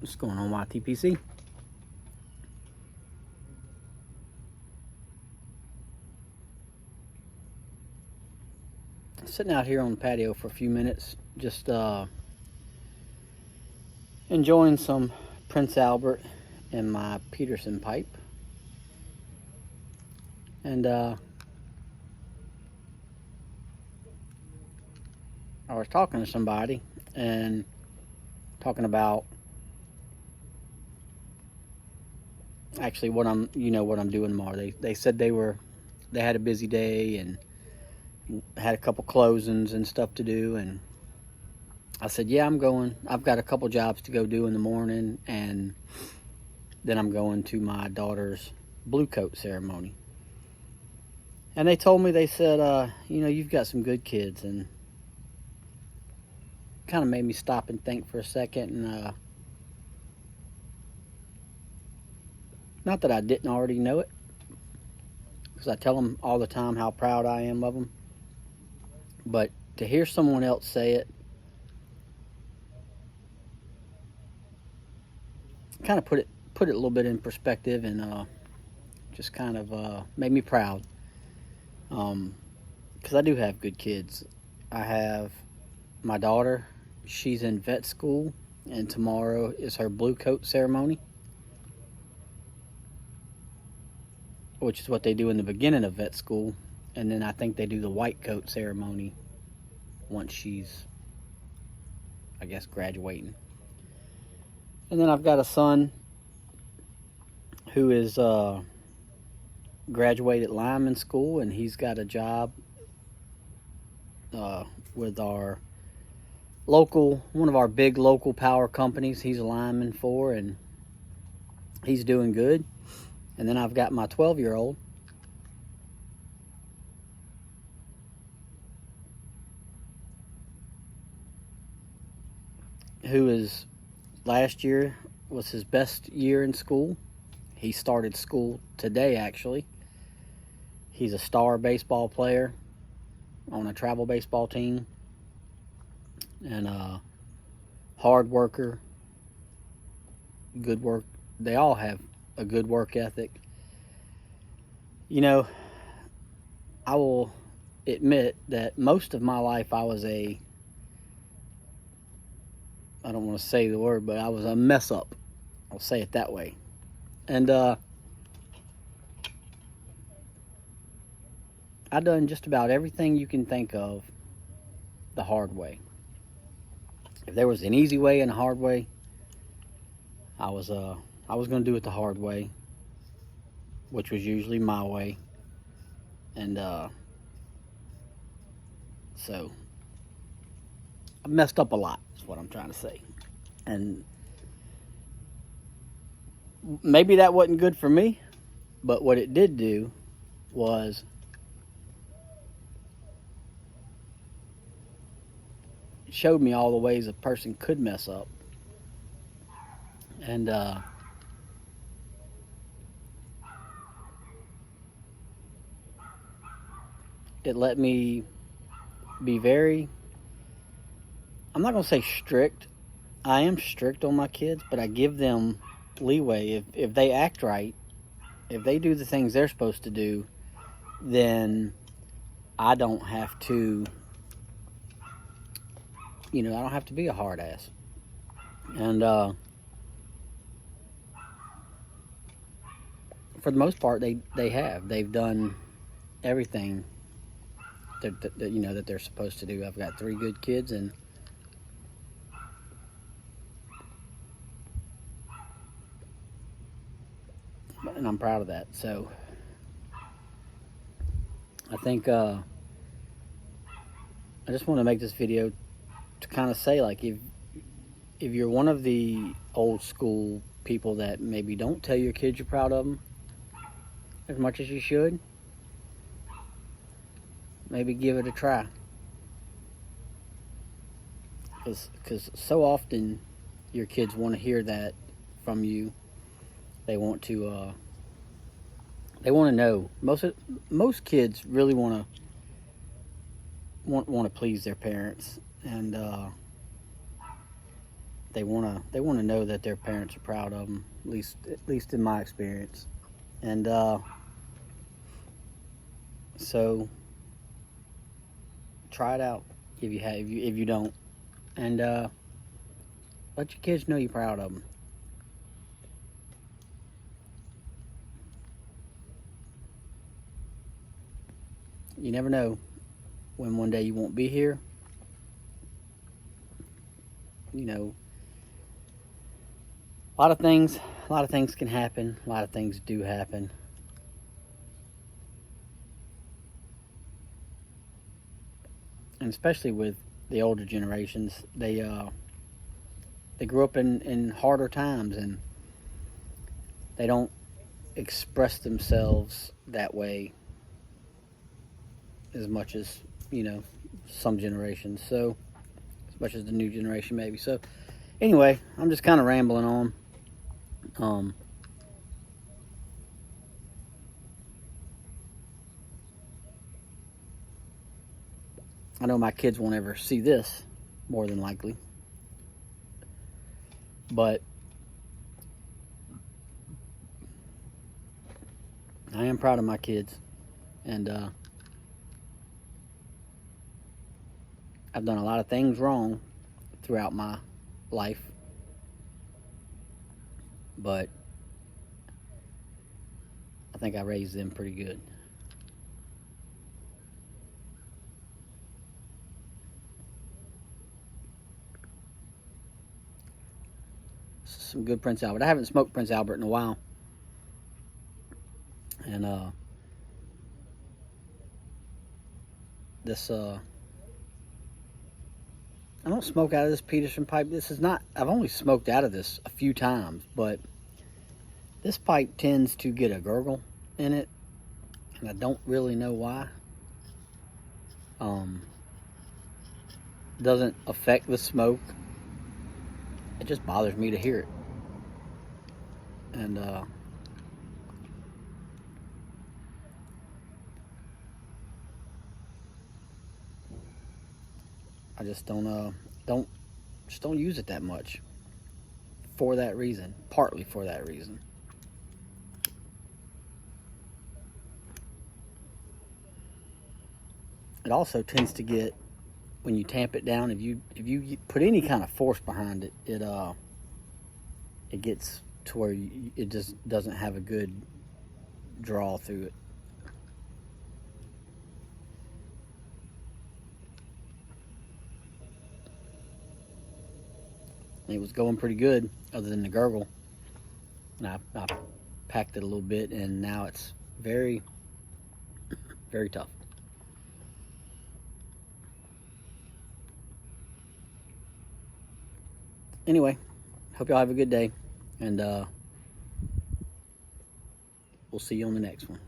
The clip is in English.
What's going on, YTPC? Sitting out here on the patio for a few minutes, just enjoying some Prince Albert and my Peterson pipe. And I was talking to somebody and talking about actually what I'm doing tomorrow. They said they had a busy day and had a couple closings and stuff to do, and I said, yeah, I'm going. I've got a couple jobs to go do in the morning, and then I'm going to my daughter's blue coat ceremony. And they told me, they said, you've got some good kids, and kind of made me stop and think for a second. And not that I didn't already know it, because I tell them all the time how proud I am of them. But to hear someone else say it kind of put it a little bit in perspective, and just kind of made me proud. Because I do have good kids. I have my daughter. She's in vet school, and tomorrow is her blue coat ceremony, which is what they do in the beginning of vet school. And then I think they do the white coat ceremony once she's, I guess, graduating. And then I've got a son who is graduated lineman school, and he's got a job with one of our big local power companies. He's a lineman for, and he's doing good. And then I've got my 12-year-old who is, last year was his best year in school. He started school today, actually. He's a star baseball player on a travel baseball team, and a hard worker, good work. They all have a good work ethic. I will admit that most of my life I don't want to say the word, but I was a mess up. I'll say it that way. And I've done just about everything you can think of the hard way. If there was an easy way and a hard way, I was going to do it the hard way, which was usually my way. And so I messed up a lot, is what I'm trying to say. And maybe that wasn't good for me, but what it did do was it showed me all the ways a person could mess up. And it let me be very, I'm not going to say strict. I am strict on my kids, but I give them leeway. If they act right, if they do the things they're supposed to do, then I don't have to, I don't have to be a hard ass. And for the most part, they've done everything that they're supposed to do. I've got 3 good kids, and I'm proud of that. So I think I just want to make this video to kind of say, like, if you're one of the old school people that maybe don't tell your kids you're proud of them as much as you should, maybe give it a try. Because so often your kids want to hear that from you. They want to know. Most kids really want to please their parents, and they wanna know that their parents are proud of them. At least in my experience. And so try it out if you don't, and let your kids know you're proud of them. You never know when one day you won't be here. You know, a lot of things can happen. A lot of things do happen. And especially with the older generations, they grew up in harder times, and they don't express themselves that way as much as, some generations. So as much as the new generation maybe. So anyway, I'm just kind of rambling on. um I know my kids won't ever see this, more than likely, but I am proud of my kids, and I've done a lot of things wrong throughout my life, but I think I raised them pretty good. Some good Prince Albert. I haven't smoked Prince Albert in a while, and this I don't smoke out of this Peterson pipe. This is not. I've only smoked out of this a few times, but this pipe tends to get a gurgle in it, and I don't really know why. Um, doesn't affect the smoke. It just bothers me to hear it, and I just don't use it that much for that reason. Partly for that reason. It also tends to get, when you tamp it down, if you put any kind of force behind it, it gets to where it just doesn't have a good draw through it. It was going pretty good, other than the gurgle. And I packed it a little bit, and now it's very, very tough. Anyway, hope y'all have a good day, and we'll see you on the next one.